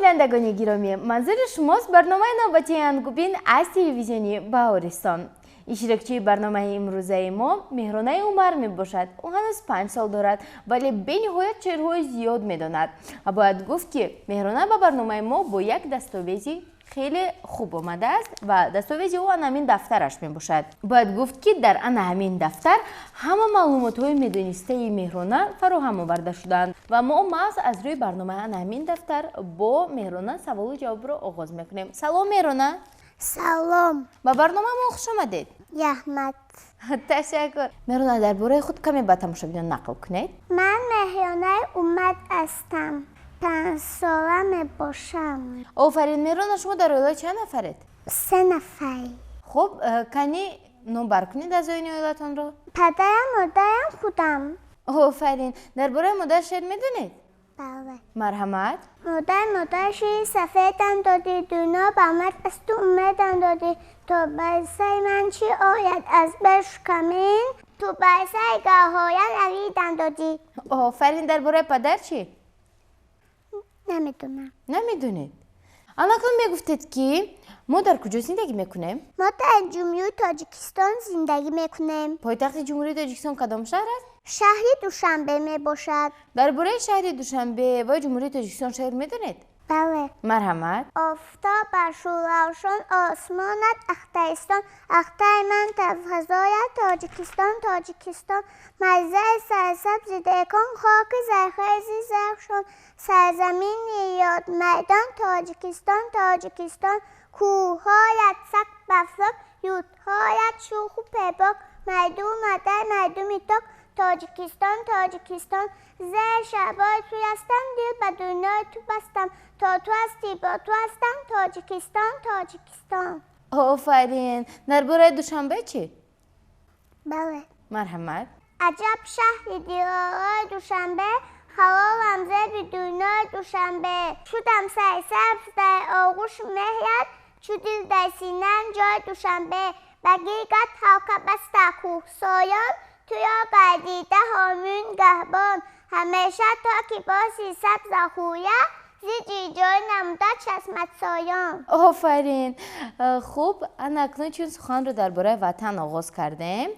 بینندگان گرامی، منظور شماست برنامه نوبتی انگوبین از تلویزیونی بهارستان. اشتراکچی برنامه امروزه ما مهرانه عمر می باشد. او هنوز 5 سال دارد ولی به نهایت شعرهای زیاد می داند. باید گفت که مهرانه به برنامه ما با یک دستاویزی خیلی خوب آمده است و دستاویز او همین دفترش می باشد. باید گفت که در همین دفتر همه معلومات های میدونسته مهرانه فراهم آورده شدند و ما محض از روی برنامه همین دفتر با مهرانه سوال و جواب را آغاز میکنیم. سلام مهرانه. سلام. با برنامه ما خوش آمدید. رحمت. تشکر. مهرانه درباره خود کمی به تماشاگران نقل کنید. من مهرانه عمر هستم. 5 سالم باشم. آفرین. مهرانه شما در ایالت چند نفرید؟ 3 نفر. خب کنی نمبر کنید از این ایالتان رو؟ پدرم مادرم خودم. آفرین. درباره مادر شعر میدونید؟ بله. مرحمت. مادر شیر سفیدم دادی دونا بامت از تو اومدم دادی تو برسای من چی آید از بشکمین تو برسای گاهاید عویدم دادی. آفرین. درباره پدر چی؟ نمیدونم. نمیدونید؟ آنکل میگفتید که ما در کجا زندگی میکنیم؟ ما در جمهوری تاجیکستان زندگی میکنیم. پایتخت جمهوری تاجیکستان کدام شهر است؟ شهر دوشنبه می باشد. درباره شهر دوشنبه و جمهوری تاجیکستان شهر میدونید؟ بله. مرحمت. آفتاب بر روشن آسمانت اخترستان اختر من فضایت تاجیکستان مزه سرسبز دکان خاک زرخیزی زرخشان سرزمین یاد میدان تاجیکستان کوههایت سک بفلک یودهایت شوخ و پباک مردمی تاک تاجیکستان زر شبای توی هستم دل به دنیای تو بستم تا تو هستی با تو هستم تاجیکستان. آفرین. درباره دوشنبه چی؟ بله. مرحمت. عجب شهری دیرارای دوشنبه خرابم زد به دنیای دوشنبه شدم سرسبز در آغوش مهرت چو دل در سینم جای دوشنبه بگیگت حاکه بسته کوه سایان تو یا گردیده هامون گهبان همیشه تا که باسی سبز خویه زیجی جای نموده چشمت سایان. آفرین. خوب اکنون چون سخن رو درباره وطن آغاز کردیم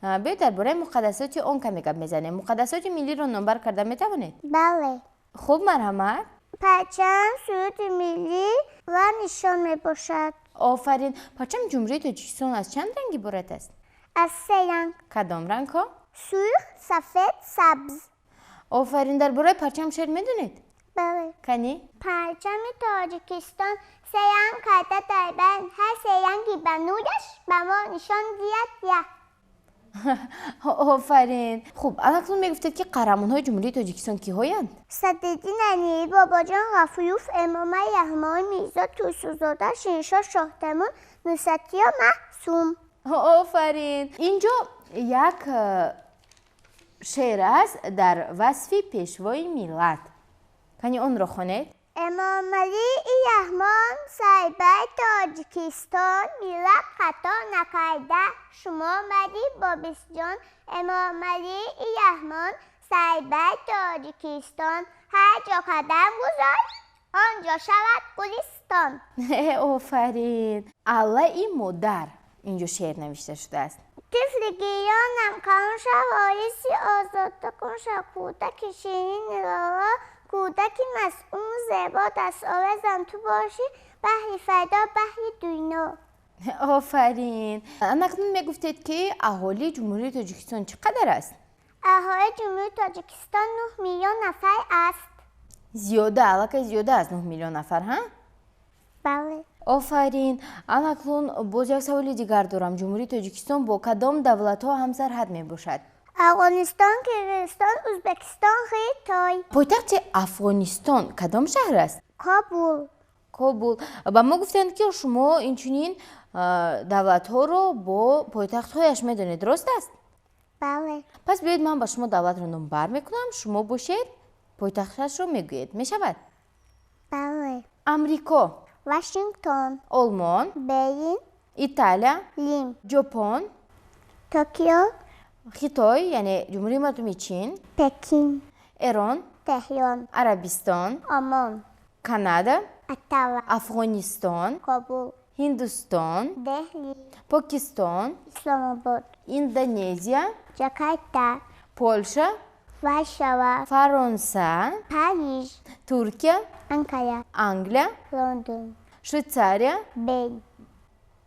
بیاید درباره مقدسات آن کمی گپ میزنیم. مقدسات ملی رو نمبر کرده میتوانید؟ بله. خوب مرحمت. پرچم سرود ملی و نشان می باشد. آفرین. پرچم جمهوری تاجیکستان از چند رنگی عبارت است؟ از 3 رنگ. کدام رنگ ها؟ سرخ، سفید، سبز. آفرین. درباره پرچم شعر میدونید؟ بله. کنی؟ پرچم تاجیکستان 3 رنگ کرده در بند هر 3 رنگی به نورش به ما نشان دید یه. آفرین. خوب اکنون میگفتید که قهرمان های جمهوری تاجیکستان کی هایند؟ صدرالدین امیری، باباجان غفوروف، امام رحمان میرزا توسوزاده، شیرشاه شاهتمون، نصرتیا معصوم. آفرین. اینجا یک شعر است در وصف پیشوای ملت. کنی اون رو خوانید؟ امام علی رحمان سربر تاجیکستان ملت خطا نکرده شما مدی با بیسجان امام علی رحمان سربر تاجیکستان هر جا قدم گذار آنجا شود گلستان. آفرین. الله مادر اینجا شعر نوشته شده است. طفل گیانم کن شوایسی آزاده کن کودک شیرین نگاه کودک مسئول زیبا دست آوزم تو باشی بحری فردا بحری دوینا. آفرین. اکنون میگفتید که اهالی جمهوری تاجیکستان چقدر است؟ اهالی جمهوری تاجیکستان 9 میلیون نفر است. زیاده. علاقه زیاده از 9 میلیون نفر ها؟ بله. آفرین. اکنون باز یک سوال دیگر دارم. جمهوری تاجیکستان با کدام دولت ها همسرحد می باشد؟ افغانستان، کرغیزستان، ازبکستان، خیتای. پایتخت افغانستان کدام شهر است؟ کابل. و ما گفتند که شما اینچنین دولت ها رو با پایتخت هایش میدونید، درست است؟ بله. پس بیاید من با شما دولت رو نمبر میکنم شما باشید پایتختش رو میگویید. میشود؟ بله. امریکا، واشنگتن، آلمان، برلین، ایتالیا، لیم، ژاپن، توکیو، خیتای یعنی جمهوری مردمی چین، پکین، ایران، تهران، عربستان، آمان، کانادا، اتاوا، افغانستان، کابل، هندوستان، دهلی، پاکستان، اسلام آباد، اندونزیا، جاکارتا، پولشا، وارشاوا، فرانسه، پاریژ، ترکیه، انکارا، انگلیا، لندن، شویتزاریا، بیل،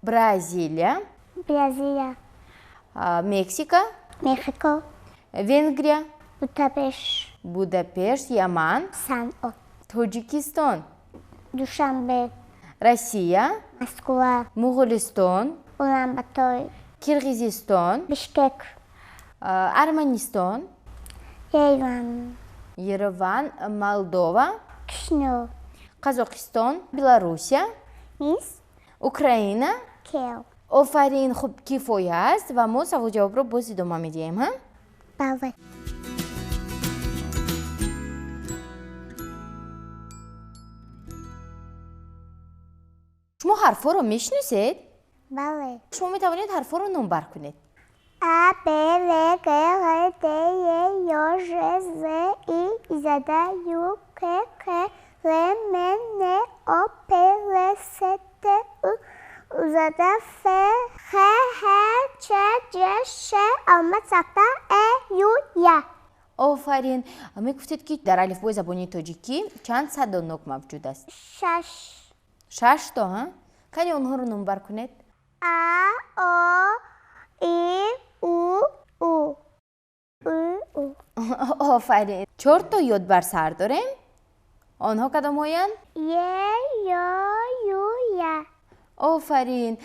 برازیلیا، برزیل، مکزیک، مکزیکو، ونگریا، بوداپشت، بوداپشت، یمن، صنعا، تاجیکستان، دوشنبه، روسیه، مسکو، مغولستان، اولانباتور، کرغیزستان، بیشکک، ارمنستان، یریوان، یروان، مولدووا، کشنو، قزاقستان، بلاروسیا، نیس، اوکراین. کیل. آفرین. خب کیفایه است و ما سوال جواب رو باز ادامه میدیم ها؟ بله. شما حرفا رو میشناسید؟ بله. شما میتوانید حرفا رو نمبر کنید. A, B, V, G, H, D, E, J, Z, I, Z, U, K, K, L, M, N, O, P, L, S, T, U, Z, F, H, H, J, Ş, آمد ساکتا E, U, Y. آفرین. میگفتید که در الفبای زبانی تاجیکی چند صد نوک موجود است؟ 6 تا ها؟ کنی اونها رو نمبر کنید. A, O, I, U, U. آفرین. 4 تا یاد بر سر داریم. آنها کدام هایند؟ ی، یا، یو، یا. آفرین.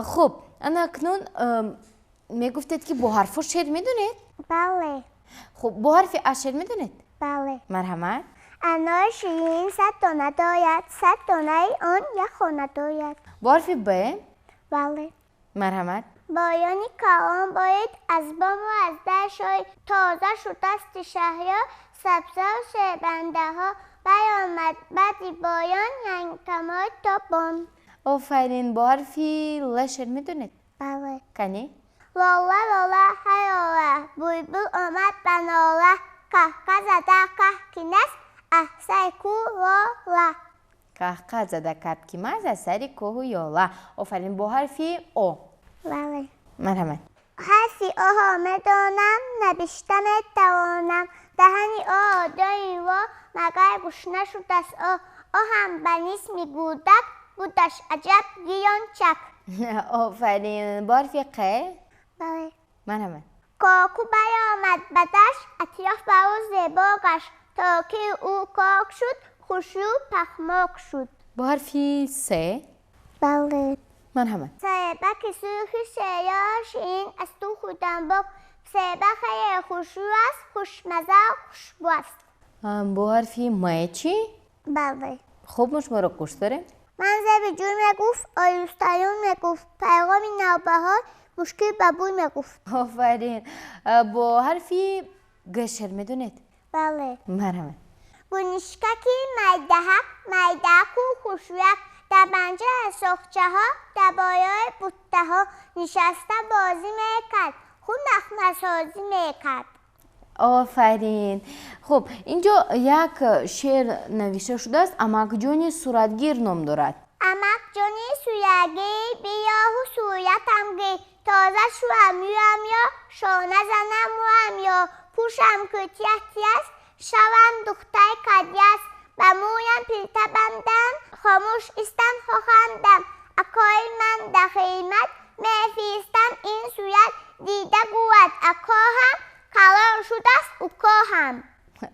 خب انا اکنون میگفتید که با حرف شعر میدونید؟ بله. خب با حرف ا شعر میدونید؟ بله. مرحمت. انار شیرین 100 تا نداید 100 تا نی آن یک نداید. با حرف ب؟ بله. مرحمت. بایانی کلام باید از بام و از در شاید تازه شد است شهر سبزه و شیبنده ها بیامد بدی بایان ینگ تماید تا بام. آفرین. با حرف ل شعر میدونید؟ بله. کنی؟ لاله لاله های لاله بلبل آمد بناله قهقه زده قهقینس احسای کو لاله. قهقه زده کپکیمز از سر کوه و یاله. آفرین. با حرف او؟ بله. مرحمت. حرفی آها میدانم نبشتم توانم دهنی آ دایی و مگر گوش نشد است هم بنیس میگودک بودش عجب گیانچک. آفرین. با حرف ق؟ بله. مرحمت. کاکو بیامد بدش اطراف برو زیبا گشت تا که او کاک شد خوشو پخماک شد. با حرف س؟ بله. مرحمت. سیبک سرخ سیاش این از تو خودم با سیبک خوشو است خوشمزه خوشبو است. با حرف م چی؟ بله. خب ما شما رو گوش داریم. منظر به جور میگفت آیوستایون میگفت پیغامی نوبهار مشکل ببوی میگفت. آفرین. با حرف گ شعر میدونید؟ بله. مرحمت. گونشککی میده کو خوشوک در بنجه سخچه ها در بایای بوته ها نشسته بازی میکرد خود نخمه سازی میکرد. آفرین. خب اینجا یک شعر نوشته شده است. امک جانی صورتگیر نام دارد. امک جانی سویگی بیاهو سویتم گی تازه شوام یا شانه زنم یا پوشم کتیتی است شوم دختر کدی است و مویم پیلته بندم خاموش استم خواهندم اکای من در خیمت میفیستم این سویت دیده گوید اکاهم قرار شده است اکاهم.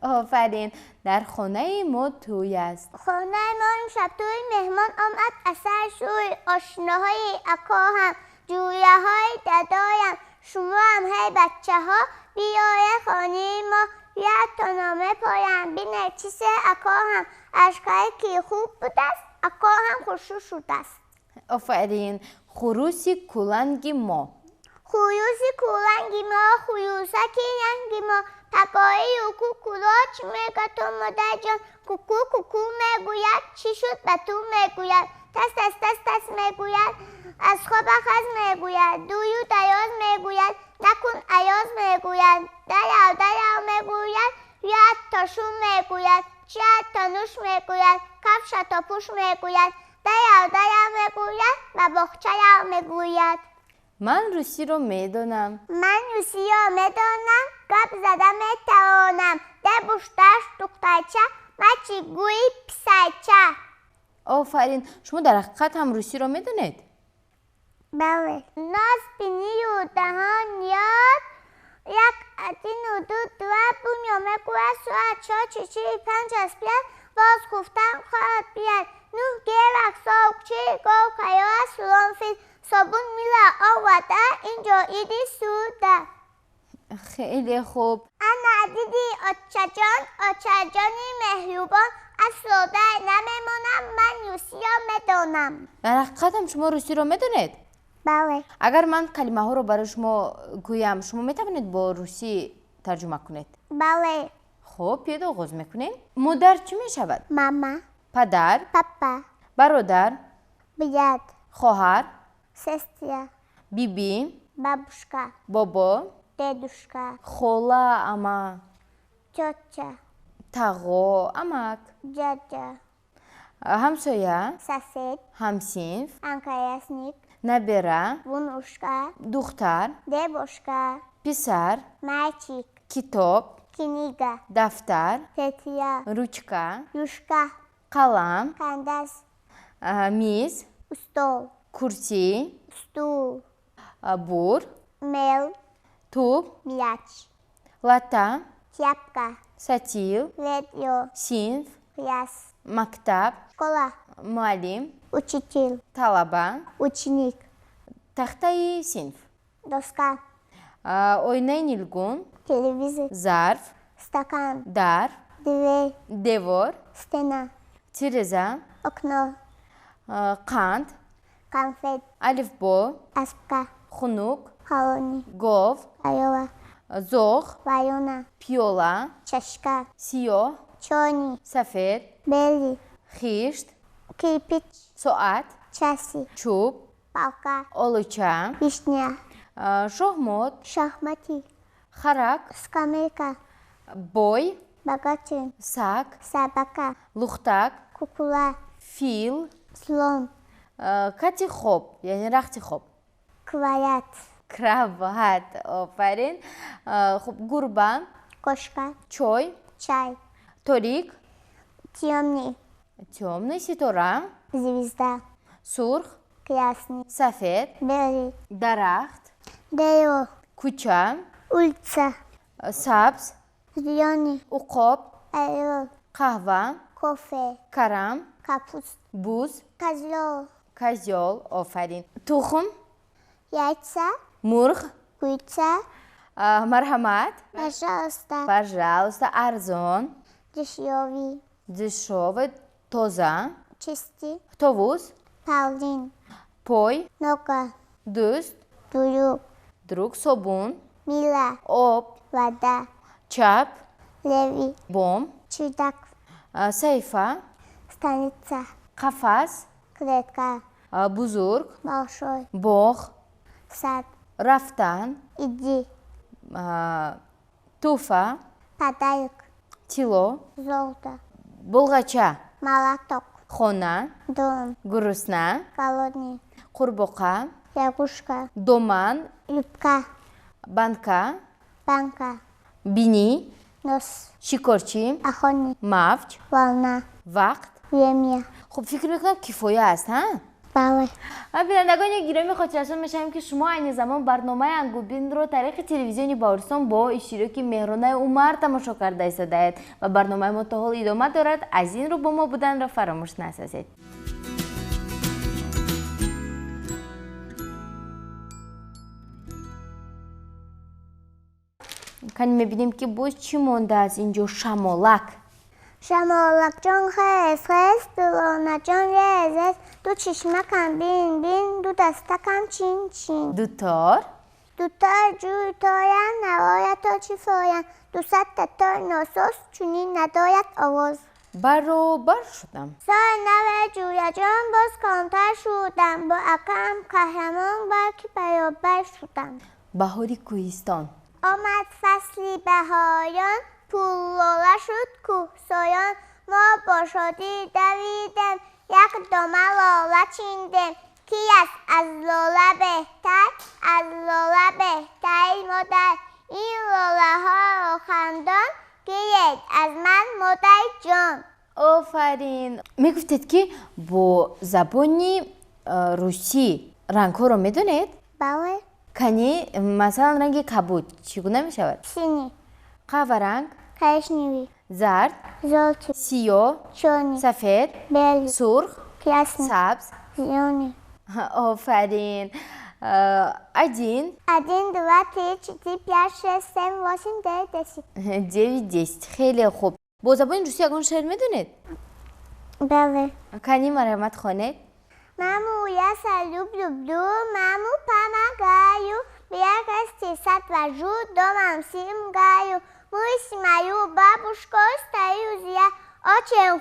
آفرین. در خانه ما توی است. خانه ما امشب توی مهمان آمد اثر شوی آشناهای اکاهم جویه های ددایم شما هم های بچه ها بیای خانه ما یا تا نامه پایم بینه چیز اکاهم اشکای کی خوب بود است اکاهم خوشو شده است. آفرین. خروسی کلنگ ما. خیوزی کلنگی ما خیوزکی ینگی ما پکایی اوکو کلاچ میگه تو مادر جان کوکو کوکو میگوید چی شد به تو میگوید تست میگوید از خواب خز میگوید دویو دیاز میگوید نکن ایاز میگوید دیو میگوید یا تاشون میگوید چیت تنوش میگوید کفش تپوش میگوید دیار میگوید و بخچه میگوید من روسی رو میدونم. من روسی رو میدونم گپ زدن میتوانم دبوشتش دخترچه و چیگویی پسرچه. آفرین، شما در حقیقت هم روسی رو میدونید؟ بله. ناز بینی و دهان یاد یک ادین و دو بوم میگوید ساعت چهار چیچی پنج از بیاد باز گفتن خواهد بیاد نه گیرک ساوک چی گو کیا سلام فیل صابون میلا آوده اینجا ایدی سوده. خیلی خوب. انا دیدی آچه جانی مهربان از سوده نمیمونم من روسی رو میدونم. در حقیقت هم شما روسی رو میدونید؟ بله. اگر من کلمه ها رو برای شما گویم شما میتونید با روسی ترجمه کنید؟ بله. خب بیاید آغاز میکنیم. مادر چی میشود؟ ماما. پدر. پاپا. برادر. بیاد. خواهر. سستیا. بیبی. بابوشکا. بابا. ددوشکا. خولا اما. چوچه. تاغو امک. جاجا. همسایه. ساسید. همسینف. انکایاسنیک. نبره. بونوشکا. دختر. دبوشکا. پسر. مایچیک. کتاب. کنیگا. دفتر. تتیا. روچکا. یوشکا. قلم. کندس. میز. استول. کرسی. стул, بور. мел, توپ. мяч, لتا. тряпка, ستیل. радио, سینف. пляс, مکتب. школа, معلم. учитель, طلبه. ученик, تخته سینف. доска, آینه نیلگون. телевизор, ظرف. стакан, در. дверь, دیوار. стена, تیرزه. окно, قند. конфет, الف با. аспка, خنک. колония, گاو. айова, زغ. вайона, پیولا. чашка, سیاه. черный, سفید. белый, خیشت. кирпич, ساعت. часы, چوب. палка, آلوچه. вишня, شهمات. шахматы, خرک. скамейка, بوی. богатырь, سگ. собака, لختک. кукла, فیل. слон, کتی خوب یعنی رختی خوب. квадрат, کراوات. آفرین. خب گربه. кошка, چای. чай, تاریک. темный, темный. ستاره. звезда, سرخ. красный, سفید. белый, درخت. дерево, کوچه. улица, سبز. зеленый, عقاب. орел, قهوه. кофе, کرم. капуста, بوز. козел, کازیال. آفرین. تخم. яйца, مرغ. курица, مرحمت. пожалуйста, пожалуйста. ارزان. дешевый, دشاو. تازه. чистый, طاووس. паулин, پای. нога, دوست. друг, دروغ. صابون. мила, آب. вода, چپ. левый, بام. чердак, صیفه. станица, قفس. клетка, بزرگ. большой, باغ. сад, رفتن. иди, توفه. подарок, تیلو. золото, بلغچه. молоток, خانه. дом, گرسنه. колония, قورباغه. лягушка, دامن. рыбка, بنکه. банка, بینی. нос, شکارچی. охотник, موج. волна, وقت. время, خب فکر میکنم کفایه است ها؟ بله. بینندگان گرامی خاطرتون میشم که شما این زمان برنامه انگوبین رو طریق تلویزیونی باورستان با اشتراک مهرانه عمر تماشا کرده ایستادید و برنامه ما تا حال ادامه دارد. از این رو با ما بودن را فراموش نسازید. کنیم میبینیم که باز چی مونده از اینجا؟ شمالک. شمالک جان خیز خیز دلانه جان ریز ریز دو چشمکم بین بین دو دستکم چین چین دوتار. دوتار جوی تاین نباید تا چی فاین دوست تتار ناساس چونین نداید آواز برابر شدم. سای نوه جویا جان باز کامتر شدم با اکم قهرمان بلکه برابر شدم. بهاری کوهستان. آمد فصلی بهاران پولولا شد کوهسایان ما با شادی دویدیم یک دامن لاله چیندیم کی است از لاله بهتر از لاله بهتر مادر این لاله ها رو خندان گیرید از من مادر جان. آفرین. میگفتید که با زبانی روسی رنگ ها رو میدونید؟ بله. کنی مثلا رنگ کبود چگونه میشود؟ سینی قهوه رنگ، کرشنیوی زرد، زلطی سیاه، چونی سفید، بلی سرخ، کراسنی سبز. зеленый. آفرین. 1, Один, два, три, четыре, пять, шесть, семь, восемь, девять, десять. 9, 10. خیلی خوب. با زبان روسی یگان شعر میدونید؟ بله. کنی مرحمت خانه. Маму, я люблю, маму помогаю, бегать, стесать вожу, домом всем гаю. Мы с мою бабушкой стоюсь я, очень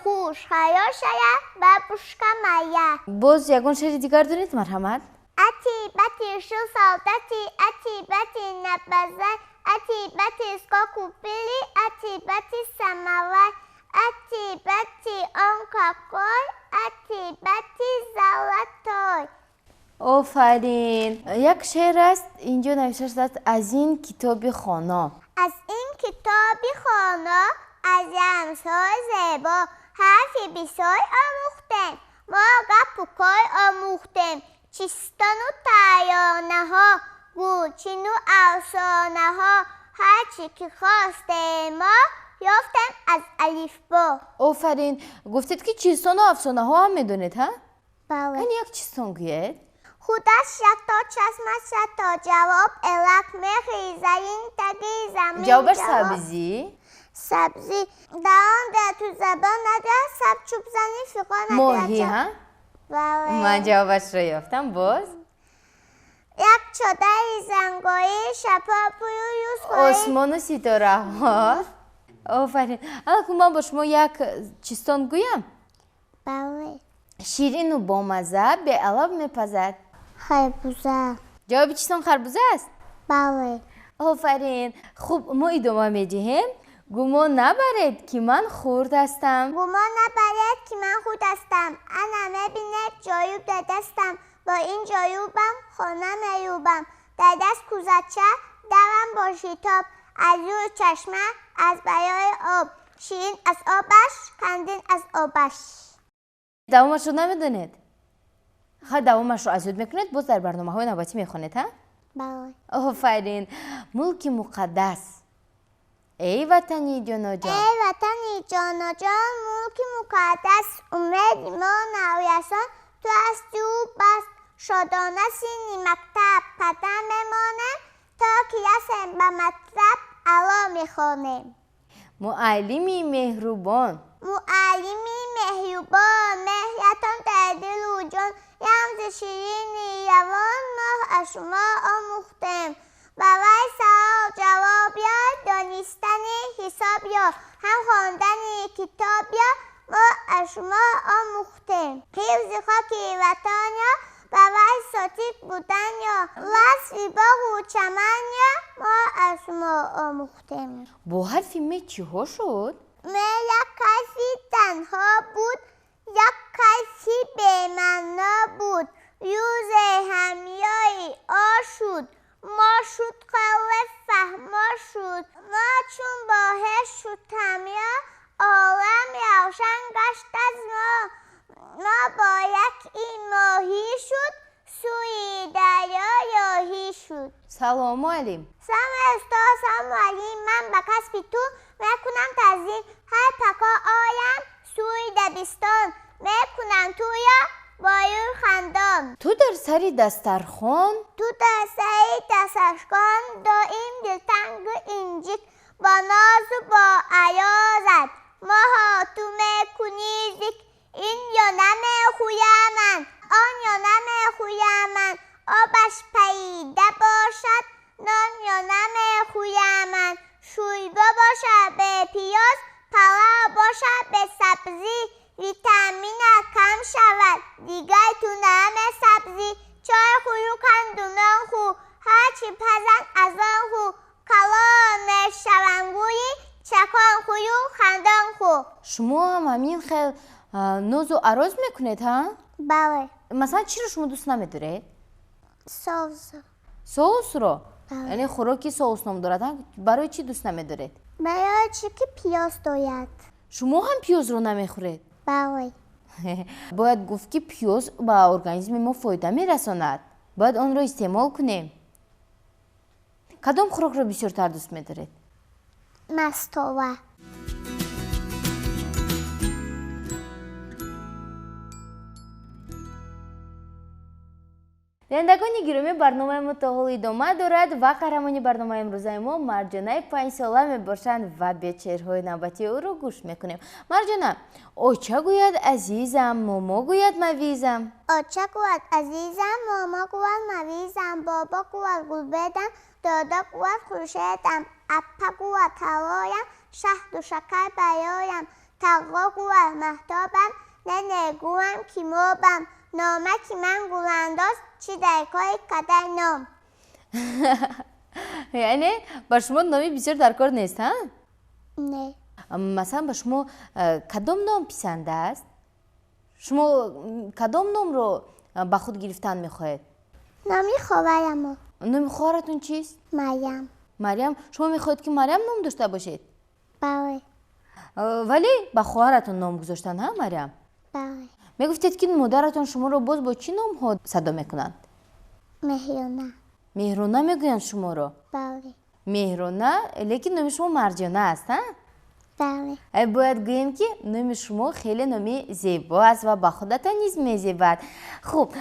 хорошая бабушка моя. باز یگان شعر دیگر دونید مرحمت؟ Ати, бати, шил солдати, ати, бати, на базар, ати, бати, сколько купили, ати, бати, самовар, ати, бати, он какой, ати, бати, золотой. آفرین. یک شعر است اینجا نوشته شده است از این کتاب خوانا. از این کتاب خوانا از رمزهای زیبا حرفی بسیار آموختیم ما گپوکای آموختیم چیستان و ترانه ها گوچین و افسانه ها هرچی که خواستیم ما یافتیم از الفبا. آفرین. گفتید که چیستان و افسانه ها هم میدونید ها؟ بله. کنی یک چیستان گوید؟ خودش یک تا چشمش تا جواب الک میخیزه این تگی زمین جوابش سبزی؟ سبزی دهان ده تو زبان نده سب چوب زنی فقا نده ماهی ها؟ بله. من جوابش رو یافتم. باز یک چادر زنگایی شپاپوی یوز خواهی. آسمان و ستاره ها. آفرین. الان که من با شما یک چیستان گویم. بله. شیرین و بامزه به علب میپزد. خربوزه. جواب چیستان خربوزه است؟ بله. آفرین. خوب ما ادامه میدهیم. گمان نبرید که من خرد هستم. گمان نبرید که من خود هستم انا میبینید جایوب در دستم با این جایوبم خانه میوبم در دست کوزچه دارم با شتاب از روی چشمه از بیای آب شیرین از آبش کندین از آبش. دوامش رو نمیدونید؟ خواهد دوامش رو از یاد میکنید باز در برنامه های نوبتی میخونید ها؟ بله. آفرین. ملک مقدس ای وطنی جانا جان. ای وطنی جانا جان ملک مقدس امید ما نویسان تو از جو بس شادانه سینی مکتب پدر میمانه تا کلاسم به مطلب علا میخوانیم. معلمی مهربان معلمی مهربان مهرتان در دل و جان رمز شیرینی روان ما از شما آموختیم برای سوال جواب یا دانستن حساب یا هم خواندن کتاب یا ما از شما آموختیم حفظ خاک وطن یا برای ساتیک بودن یا وصل باغ و چمن یا ما از شما آموختیم. با حرف می چی ها شد؟ یک کسی تنها بود یک کسی بی‌معنا بود روز همیایی آشود ما شد قلب فهما شد ما چون باهش شد همیا عالم روشن گشت از ما با یک این ماهی شد سوی دریا یاهی شد. سلام علیم. سلام استاد سلام علیم من به کسب تو میکنم تزیین هر پکا آیم سوی دبستان میکنم تویا بایور خندان. تو در سری دسترخوان تو در سری دسترخوان دائم دلتنگ اینجیک با ناز و با عیازت ماها تو میکنی ذکر این یا نمیخویم آن یا نمیخویم آبش پیده باشد نان یا نمیخویم شوربه باشد به پیاز پلاو باشد به سبزی ویتامین کم شود دیگر تو نمی سبزی چای خویو کندومن خو هرچی پزن از آن خو کلا میشون گویی چه تکان خویو خندان خو. شما هم همین خیلی نوز و عروض میکنید ها؟ بله. مثلا چی رو شما دوست نمیدارید؟ سوس. سوس رو؟ بله. یعنی خوراکی سوس نمیدارد ها؟ برای چی دوست نمیدارید؟ برای چی که پیاز دارد. شما هم پیاز رو نمیخورید؟ بله. باید گفت که پیاز به ارگانیسم ما فایده میرساند. باید آن را استعمال کنیم. کدام خوراک را بسیارتر دوست میدارید؟ مستوه. بینندگان گرامی برنامه ما تا حال ادامه دارد و قهرمان برنامه امروزه ما مرجانه 5 ساله می باشند و به چهره‌های نوبتی او را گوش میکنیم. مرجانه، آچه گوید عزیزم، ماما گوید مویزم. آچه گوید عزیزم، ماما گوید مویزم، بابا گوید گلبدم، دادا گوید خورشیدم، اپا گوید هوایم، شهد و شکر برایم، تقوا گوید مهتابم، نه گویم کیمابم، نامکی من گلانداز چی در کار کدر نام. یعنی بر شما نامی بسیار در کار نیست ها؟ نه. مثلا به شما کدام نام پسند است؟ شما کدام نام رو به خود گرفتن میخواهید؟ نامی خواهرم. نام خواهرتون چیست؟ مریم. مریم. شما میخواهید که مریم نام داشته باشید؟ بله. ولی به خواهرتون نام گذاشتن ها مریم؟ بله. میگفتید که مادرتون شما رو باز با چی نام ها صدا میکنند؟ مهرانه. مهرانه میگویند شما رو؟ بله. مهرانه، لیکن نام شما مرجانه است ها؟ بله. باید گوییم که نام شما خیلی نامی زیبا است و به خودتان نیز میزیبد. خب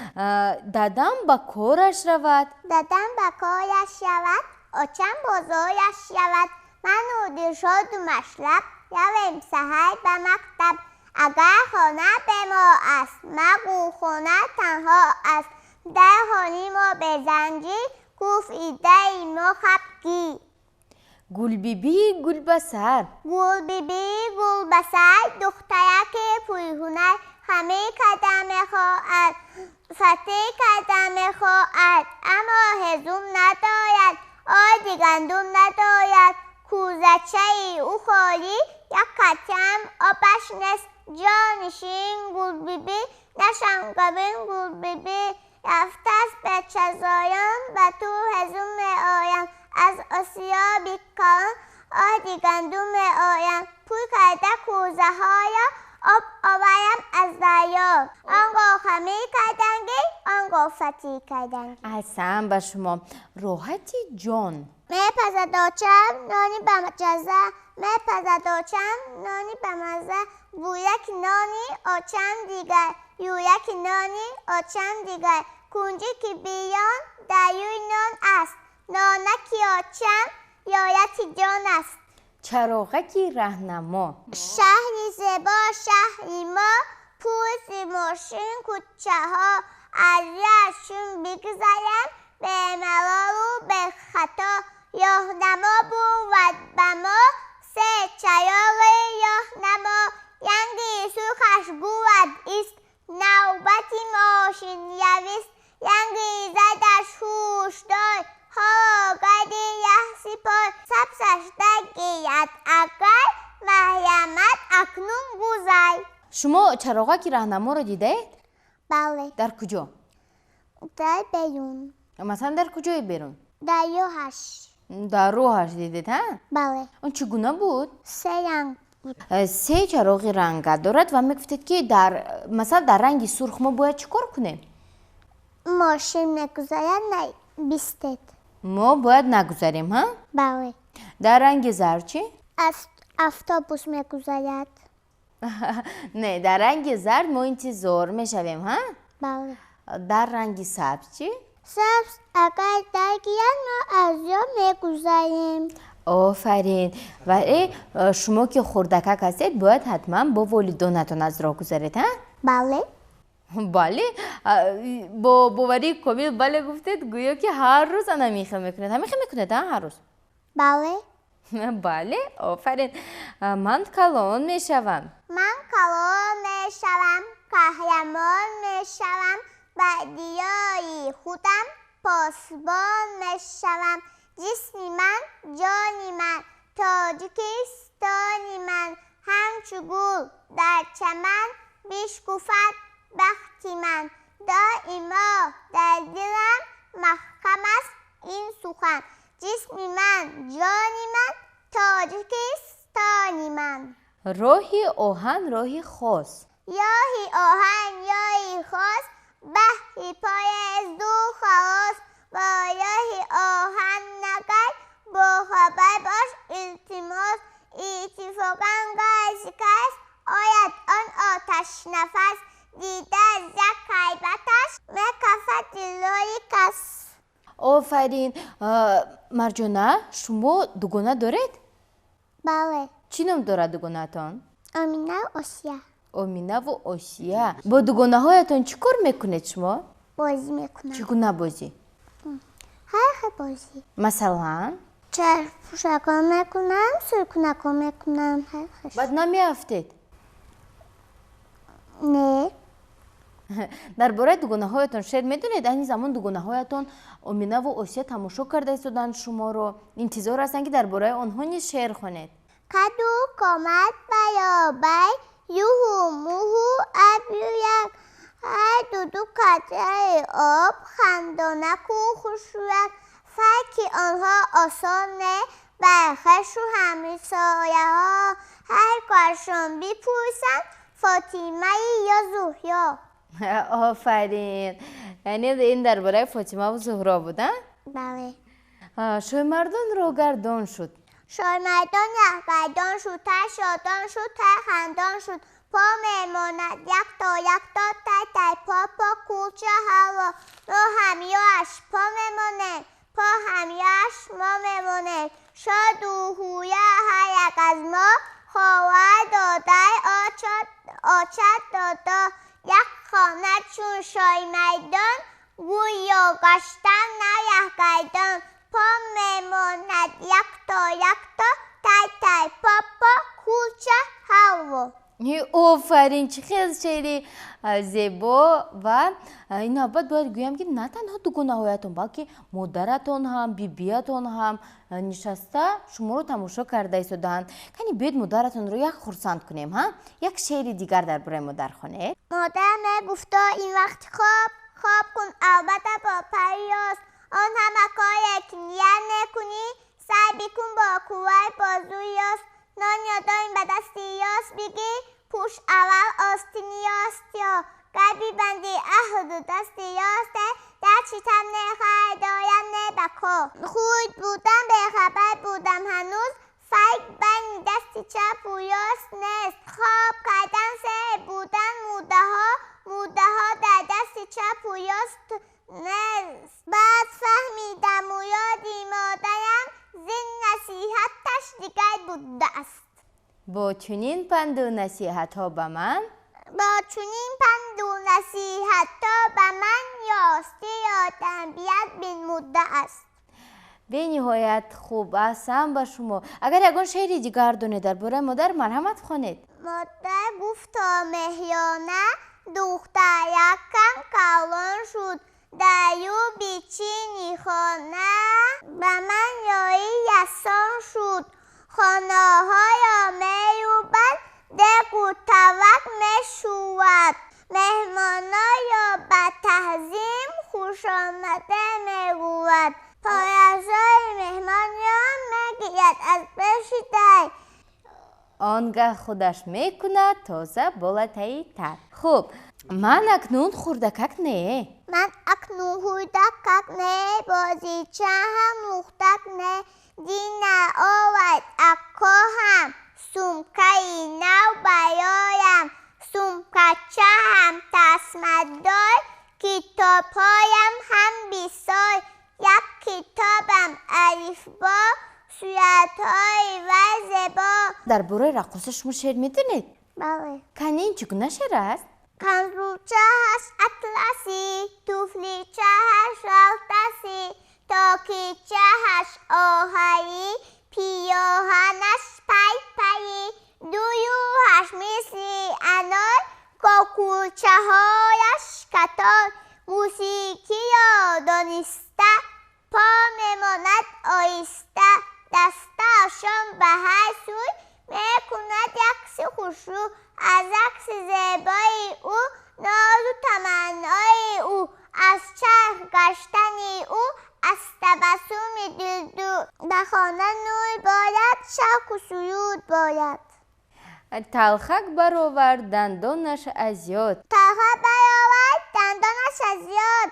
دادم با کارش رود. دادم با کارش شود، آچم بازارش شود، من او درشاد و مشرب رویم سحر به مکتب. اگر خانه به ما است مگو خانه تنها است، در خانه ما به زنجیر کوف ایده ما خبگی. گل بیبی گل بسر. گل بیبی گل بسر، دخترک پرهنر، همه کدم خواهد فتح کدم خواهد، اما هزوم ندارد آردی گندم ندارد. کوزچه او خالی یک کتم آبش نست، جانشین گل بیبی نشنگبین گل بیبی، رفته است به چزایم و تو هزوم آیم، از آسیا بیکان آردی گندم آیم، پول کرده کوزه هایا آب آورم از دریا، آنگاه خمیر کردنگی آنگاه فتی کردنگی. اصلا به شما راحتی جان. میپزد آچم نانی به مجزه، میپزد آچم نانی به مزه، بویک نانی آچم دیگر، یویک نانی آچم دیگر، کنجی که بیان دریوی نان است، نانکی آچم یایتی جان است. چراغکی رهنما. شهری زیبا شهری ما، پوز ماشین کوچه ها، ازشون بگذرم به ملال و به خطا، راهنما بود به ما سه چراغ راهنما، ینگی سرخش بود ایست نوبتی ماشین یویست، ینگی زدش هوشدار ها گردی یه سپار، سبسش دگیت اگر محرمت اکنون گذر. شما چراغکی رهنما رو دیده؟ بله. در کجا؟ در بیرون. مثلا در کجای بیرون؟ در راهش. در راهش دیدید ها؟ بله. اون چگونه بود؟ سه رنگ بود. سه چراغ رنگ دارد و میگفتید که مثلا در رنگ سرخ ما باید چیکار کنیم؟ ماشین نگذارد نه بیستید. ما باید نگذاریم ها؟ بله. در رنگ زرد چی؟ اتوبوس میگذارد. نه در رنگ زرد ما انتظار میشویم ها؟ بله. در رنگ سبز چی؟ سبز اگر درگیرد ما از جا میگذاریم. آفرین. و شما که خردکک هستید باید حتما با والدانتون از راه گذارید ها؟ بله. بله. با باوری کامل بله گفتید، گویا که هر روز همیشه میکنید. همیشه میکنید ها هر روز؟ بله. بله آفرین. من کلان میشوم. من کلان میشوم، قهرمان میشوم، بعدیای خودم پاسبان میشوم، جسمی من جانی من تاجیکستان در چمن بشکفد بخت من دائما در دلم محکم است این سخن جسم من جان من تاجیکستان من راهی آهن راهی خاص یاهی آهن یاهی خاص بهی پای از دو خواست با یاهی آهن نگر با خبر باش التماس اتفاقا گاه شکست آید آن آتش نفس دیده از یک خیبتش مکفت جلوی کس آفرین مرجانه شما دوگانه دارید؟ بله چی نام دارد دوگانه‌تان؟ آمینه و آسیه آمینه و آسیه با دوگانه هایتان چی کار میکنید شما؟ بازی میکنم چگونه بازی؟ هر بازی مثلا؟ چرخ پوشکا میکنم سرکنکا میکنم هر بعد نمیافتید؟ نه درباره دوگانه هایتان شعر میدونید؟ این زمان دوگانه هایتان آمینه و آسیه تماشا کرده ایستادن شما رو انتظار هستن که درباره آنها نیز شعر خوانید. کدو کامد بیابی یوهو موهو ابیویک هر دو قطره آب خندانک و خوشویک فکی آنها آسانه برخش و همسایه ها هر کارشان بپرسند فاطمه یا زهرا آفرین یعنی این درباره فاطمه و زهرا بودن؟ بله شایمردان رو گردان شد شایمردان یخگردان شد تر شادان شد تر خندان شد پا میماند یک تا تای پا کوچه هوا رو همیاش پا میمانه پا همیاش ما میمانه شاد و هویه هر یک از ما خواهر داده آچت داده یک خانه چون شایمردان گویا گشتن نه یخگردان پا میماند یک تا تای پا کوچه هوا آفرین چه خیلی شعری زیبا و این نوبت باید گویم که نه تنها دوگانه هایتان بلکه مادرتان هم بیبیتان هم نشسته شما رو تماشا کرده ایستادند کنی بیاید مادرتان رو یک خرسند کنیم ها یک شعر دیگر درباره مادر خوانید مادر میگفتا این وقت خواب کن البته با پریاس آن همه کاری که نیت نکنی سعی بکن با قوه بازوی یاس نان یا دایم به دستی یاس بگی پوش اول آستین یاست یا قلبی بندی اهد دستی یاسته در چیتم نخواهی دایم نه بکا خود بودم به خبر بودم هنوز فیک بین دستی چپ و یاست نیست خواب کردن سه بودن موده ها در دستی چپ و یاست نیست بعد فهمیدم و یادی مادرم زین نصیحتش دیگر بوده است با چنین پند و نصیحت ها به من یاستی یادم بیاد بین مده است به نهایت خوب هستم با شما اگر یگان شعری دیگر دونه درباره مادر مرحمت خوانید مادر گفتا مهیانه دختر یکم کلان شد دریو بیچینی خانه به من یایی یسان شد خانه های میوبد دگو توک میشود مهمانا به تهزیم خوش آمده میگوید پایزای مهمانیان میگید از بشیده آنگه خودش میکند تازه بالاتایی تر خوب من اکنون خوردکک نه من اکنون خوردکک نه بازیچه هم لختک نه دینه آورد اکا هم سومکهی نو بیایم سومکچه هم تسمت دار کتاب هایم هم بیسار یک کتابم الفبا سویت‌های و زبا درباره رقاصه شما شعر میدونید؟ بله کنین چگونه شعر است؟ کنروچه‌اش اطلسی توفلیچه‌اش آتشی تاکیچه‌اش آهی پیاهنش پی دویوهش مثل انار کاکوچه‌هایش کتار موسیقی دانسته پا میماند آیسته دسته‌شان به هر سوی میکند یک خوشرو از از عکس زیبای او، ناز و تمنای او، از چرخ گشتن او، از تبسم دلدو. در خانه نور باید، شوق و سرود باید. تلخک برآورد دندانش از یاد. تلخک برآورد دندانش از یاد،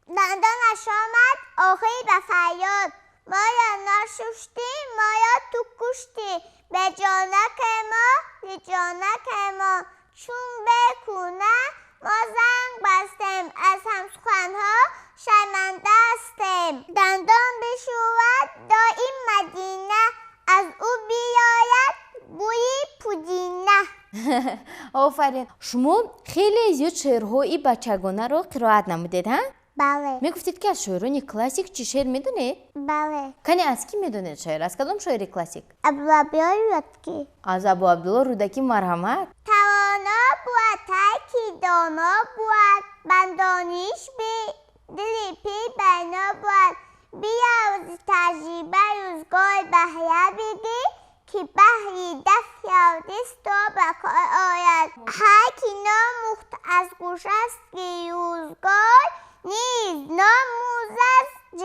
دندانش آمد آخی به فریاد. ما را نشستی، ما را تو کشتی، به جانک ما، به جانک ما. چون بکنه ما زنگ بستیم، از همسخنها شرمنده هستیم. دندان بشود دایم مدینه، از او بیاید بوی پودینه. آفرین. شما خیلی زیاد شعرهای بچگانه رو قرائت نمودید ها؟ بله. میگفتید که از شاعران کلاسیک چی شعر میدونید؟ بله. کنی از کی میدونید شعر؟ از کدام شاعر کلاسیک؟ ابوعبدالله رودکی. از ابوعبدالله رودکی. مرحمت. توانا بود تاکی دانا بود، بندانیش بی دلی پی بنا بود. بیا از تجربه روزگار بهره بگی، که بهری دست یادست و بکار آید. هر کی ناموخت از گوش است که روزگار، نیز ناموز است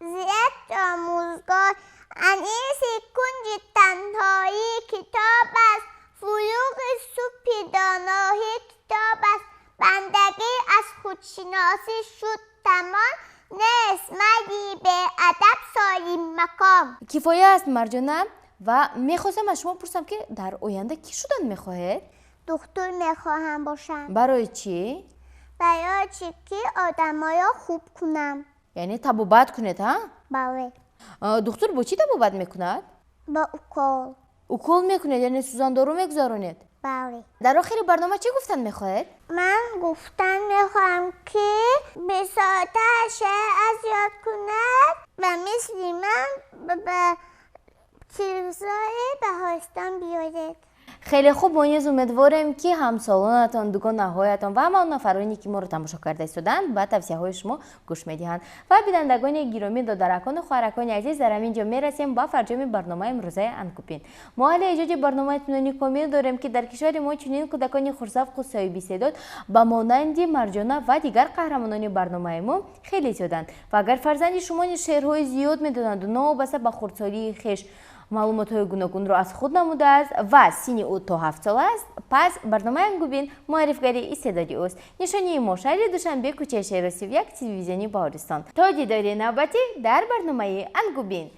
زیت آموزگار. انیس کنج تنهایی کتاب است، فروغ صبح دانایی کتاب است. بندگی از خودشناسی شد تمام، نیست مردی به ادب سالم مقام. کفایه است مرجانه. و میخواستم از شما پرسم که در آینده کی شدن میخواهید؟ دکتر میخواهم باشم. برای چی؟ برای چی که آدمای خوب کنم. یعنی طبابت کنید ها؟ بله. دکتر با چی طبابت میکند؟ با اوکول. اوکول میکنید یعنی سوزاندارو میگذارونید؟ بله. در آخر برنامه چی گفتن میخواهید؟ من گفتن میخوام که به ساعت شعر از یاد کند و مثل من به چیزای بهارستان بیاید. خیلی خوب. باید امیدوارم که همسالانتان، دوگانه‌هایتان و همان نفرانی که ما رو تماشا کرده ایستادند به توصیه‌های شما گوش می‌دهند. و بینندگان گرامی، دادرکان و خواهرکان عزیز، در اینجا میرسیم با فرجام برنامه امروزه انکوپین. ما حال اجازه برنامه اطمینانی کامل داریم که در کشور ما چنین کودکان خرسافت و صاحب استعداد با مانند مرجانه و دیگر قهرمانان برنامه ما خیلی زیادند. و اگر فرزند شما شعرهای زیاد می‌دانند و نابسته به خردسالی خویش معلومات‌های گوناگون را از خود نموده است و سن او تا 7 سال است، پس برنامه انگوبین معرفی‌گری استعدادی است. نشانی ما شهر دوشنبه، کوچه شهر 31، تلویزیونی بهارستان. تا دیدار نوبتی در برنامه انگوبین.